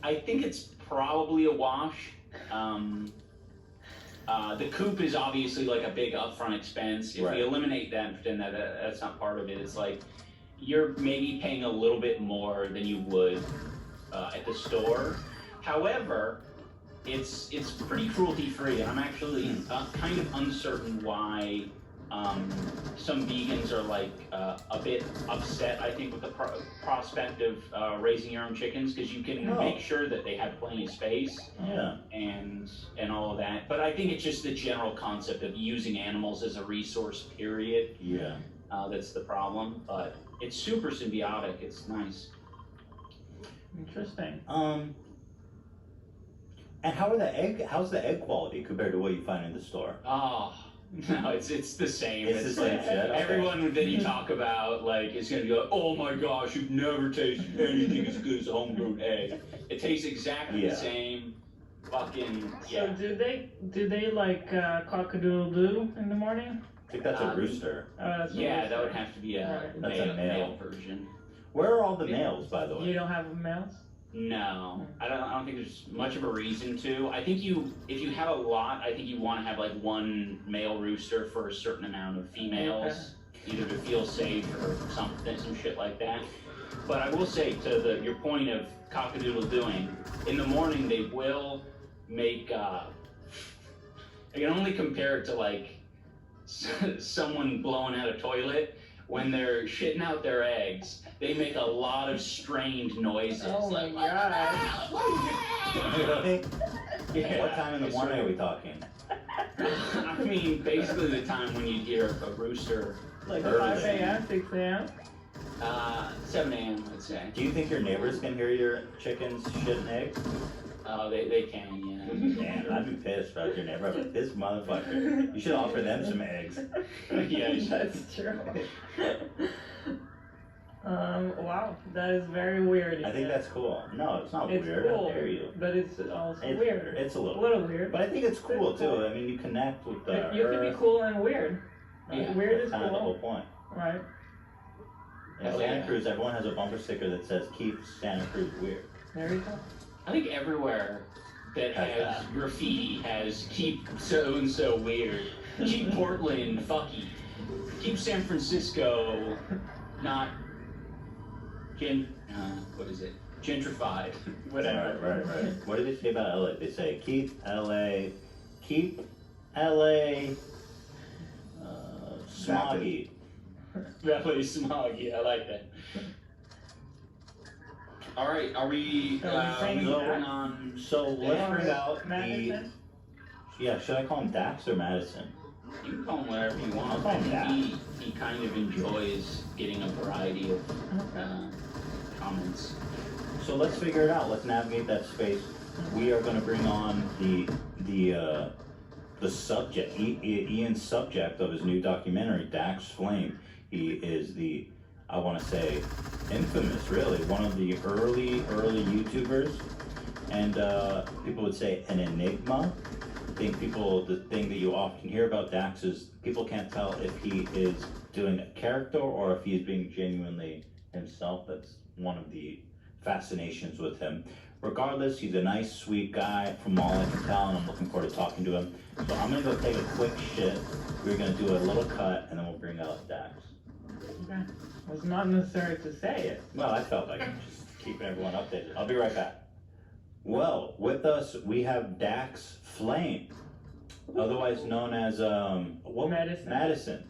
I think it's probably a wash. The coop is obviously like a big upfront expense. If we eliminate that, pretend that that's not part of it. It's like you're maybe paying a little bit more than you would at the store. However, it's pretty cruelty free, and I'm actually kind of uncertain why some vegans are like a bit upset, I think, with the prospect of raising your own chickens, because you can make sure that they have plenty of space and all of that. But I think it's just the general concept of using animals as a resource, period. That's the problem. But it's super symbiotic. It's nice. Interesting. And how's the egg quality compared to what you find in the store? Oh, no, it's the same. It's the same shit. Everyone that you talk about, like, is gonna be like, oh my gosh, you've never tasted anything as good as a homegrown egg. It tastes exactly the same. Fucking So do they like cock-a-doodle-doo in the morning? I think that's a rooster. That's that would have to be a male version. Where are all the males, by the way? You don't have males? No, I don't think there's much of a reason to. I think if you have a lot, I think you want to have like one male rooster for a certain amount of females, either to feel safe or something, some shit like that. But I will say, to your point of cock-a-doodle-doing, in the morning they will make. I can only compare it to like someone blowing out a toilet. When they're shitting out their eggs, they make a lot of strained noises. Oh my god. Really? What time in the morning are we talking? I mean, basically the time when you hear a rooster. Like 5 a.m., 6 a.m.? 7 a.m., I'd say. Do you think your neighbors can hear your chickens shitting eggs? Oh, they can, yeah. Damn, I'd be pissed about your neighbor. But this motherfucker, you should offer them some eggs. Yeah, that's true. Wow, that is very weird. I think that's cool. No, it's not it's weird. Cool, How dare you? But it's also weird. It's a little weird. But I think it's cool too. I mean, you connect with the You can be cool and weird. Yeah, weird is kind cool. of the whole point. Right. In Santa Cruz, everyone has a bumper sticker that says "Keep Santa Cruz Weird." There you go. I think everywhere that has graffiti has "Keep so and so weird." Keep Portland fucky. Keep San Francisco not what is it? Gentrified. Whatever. Right. What do they say about LA? They say keep LA smoggy. Definitely smoggy. I like that. All right, are we going on? So let's bring out Madison? should I call him Dax or Madison? You can call him whatever you want. I'll call him Dax. He kind of enjoys getting a variety of comments. So let's figure it out. Let's navigate that space. We are going to bring on the subject, Ian's subject of his new documentary, Dax Flame. He is I want to say, infamous, really, one of the early YouTubers, and people would say an enigma. I think the thing that you often hear about Dax is people can't tell if he is doing a character or if he is being genuinely himself. That's one of the fascinations with him. Regardless, he's a nice, sweet guy from all I can tell, and I'm looking forward to talking to him. So I'm gonna go take a quick shit. We're gonna do a little cut, and then we'll bring out Dax. Okay. Well, it's not necessary to say it. Well, I felt like just keeping everyone updated. I'll be right back. Well, with us we have Dax Flame, otherwise known as Madison.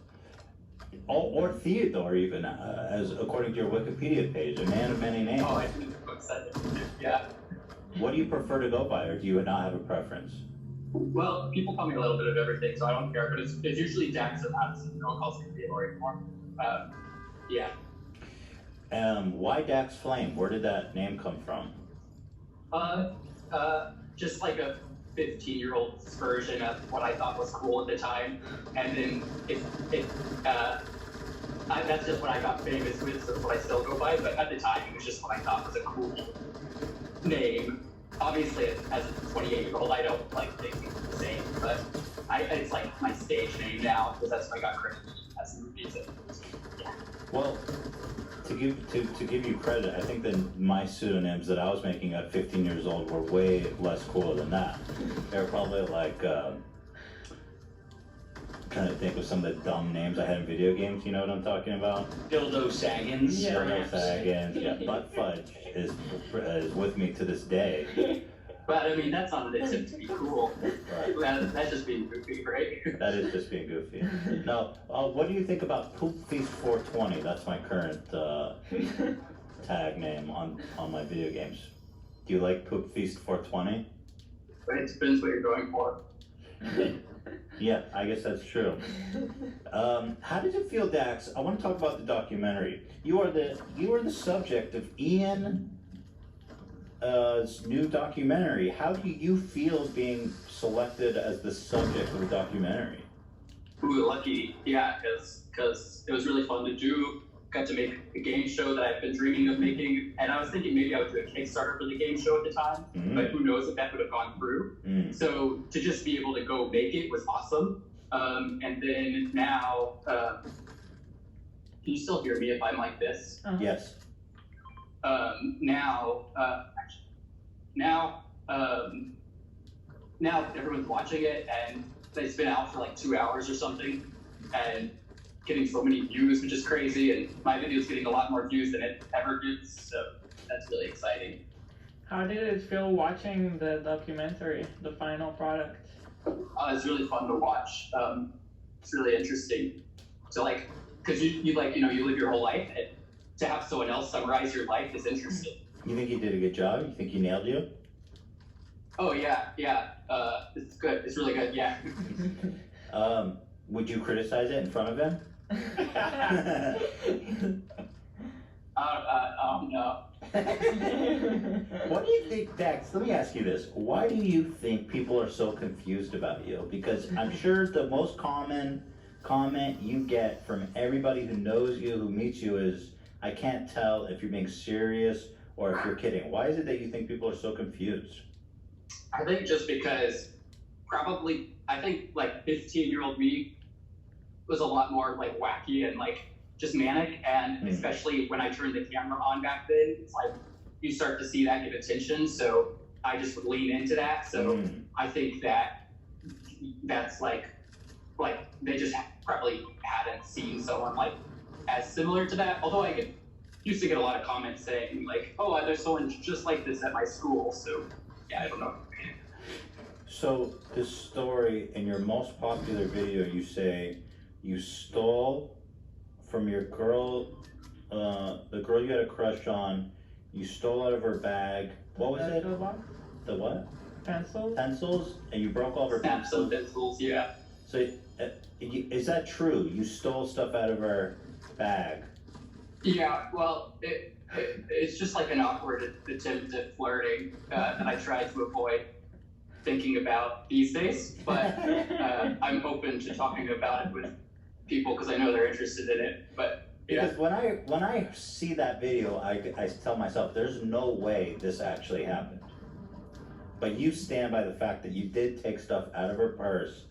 Or Theodore, even, as according to your Wikipedia page, a man of many names. Oh, I think the book said it. Yeah. What do you prefer to go by, or do you not have a preference? Well, people call me a little bit of everything, so I don't care, but it's usually Dax or Madison. No one calls me Theodore anymore. Yeah. Why Dax Flame? Where did that name come from? Just like a 15-year-old's version of what I thought was cool at the time, and then that's just what I got famous with, so it's what I still go by, but at the time it was just what I thought was a cool name. Obviously, as a 28-year-old, I don't like thinking the same, but it's like my stage name now, because that's what I got credited as in movies. Yeah. Well, to give you credit, I think that my pseudonyms that I was making at 15 years old were way less cool than that. They were probably like, trying to think of some of the dumb names I had in video games, you know what I'm talking about? Dildo Saggins. Yeah. Dildo Saggins, yeah, Butt Fudge is with me to this day. But I mean, that's not an attempt to be cool. Right. That's just being goofy, right? That is just being goofy. Now, what do you think about Poop Feast 420? That's my current tag name on my video games. Do you like Poop Feast 420? But it depends what you're going for. Yeah, I guess that's true. How did it feel, Dax? I want to talk about the documentary. You are the subject of Ian's new documentary. How do you feel being selected as the subject of the documentary? Ooh, lucky, yeah, because it was really fun to do. Got to make a game show that I've been dreaming of making, and I was thinking maybe I would do a Kickstarter for the game show at the time, but who knows if that would have gone through. So to just be able to go make it was awesome. And then now, can you still hear me if I'm like this? Yes. Now everyone's watching it, and it's been out for like 2 hours or something, and getting so many views, which is crazy, and my video's getting a lot more views than it ever gets, so that's really exciting. How did it feel watching the documentary, the final product? It's really fun to watch. It's really interesting. So like, cause you like, you live your whole life, and to have someone else summarize your life is interesting. You think you did a good job? You think you nailed you? Oh yeah. It's good. It's really good. Yeah. Would you criticize it in front of him? No. What do you think, Dax? Let me ask you this. Why do you think people are so confused about you? Because I'm sure the most common comment you get from everybody who knows you, who meets you, is, I can't tell if you're being serious or if you're kidding. Why is it that you think people are so confused? I think just because I think like 15-year-old me was a lot more like wacky and like just manic, and especially when I turned the camera on back then, it's like you start to see that get attention, so I just would lean into that. So I think that's like they just probably hadn't seen someone like as similar to that, although I used to get a lot of comments saying like, oh, there's someone just like this at my school, so yeah, I don't know. So this story, in your most popular video, you say you stole from your girl, the girl you had a crush on, you stole out of her bag. What was it? The what? Pencils? Pencils? And you broke all of her pencils? Pencils, yeah. So is that true? You stole stuff out of her bag? Yeah, well, it's just like an awkward attempt at flirting that I try to avoid thinking about these days, but I'm open to talking about it with people because I know they're interested in it. But yeah. Because when I see that video, I tell myself, there's no way this actually happened. But you stand by the fact that you did take stuff out of her purse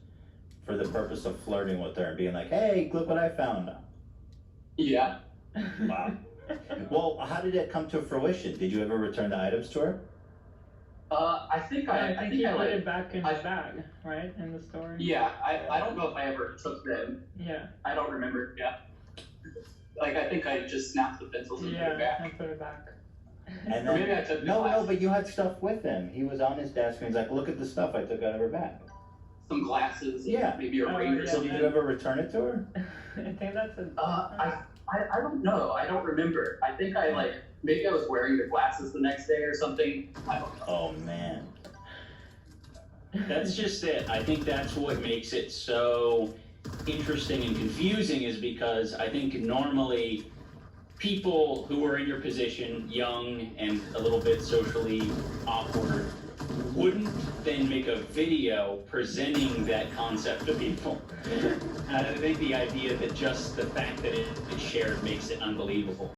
for the purpose of flirting with her and being like, hey, look what I found. Yeah. Wow. Well, how did it come to fruition? Did you ever return the items to her? I think he put it back in his bag, right? In the story. Yeah, I don't know if I ever took them. Yeah. I don't remember, yeah. Like, I think I just snapped the pencils and put it back. And put it back. And Or then, maybe I took the no, glasses. but you had stuff with him. He was on his desk and he's like, look at the stuff I took out of her bag. Some glasses, Yeah. maybe a ring or yeah. So something. did you ever return it to her? I think that's it. I don't know. I don't remember. I think maybe I was wearing the glasses the next day or something. I don't know. Oh, man. That's just it. I think that's what makes it so interesting and confusing, is because I think normally people who are in your position, young and a little bit socially awkward, wouldn't then make a video presenting that concept to people. I think the idea that just the fact that it's shared makes it unbelievable.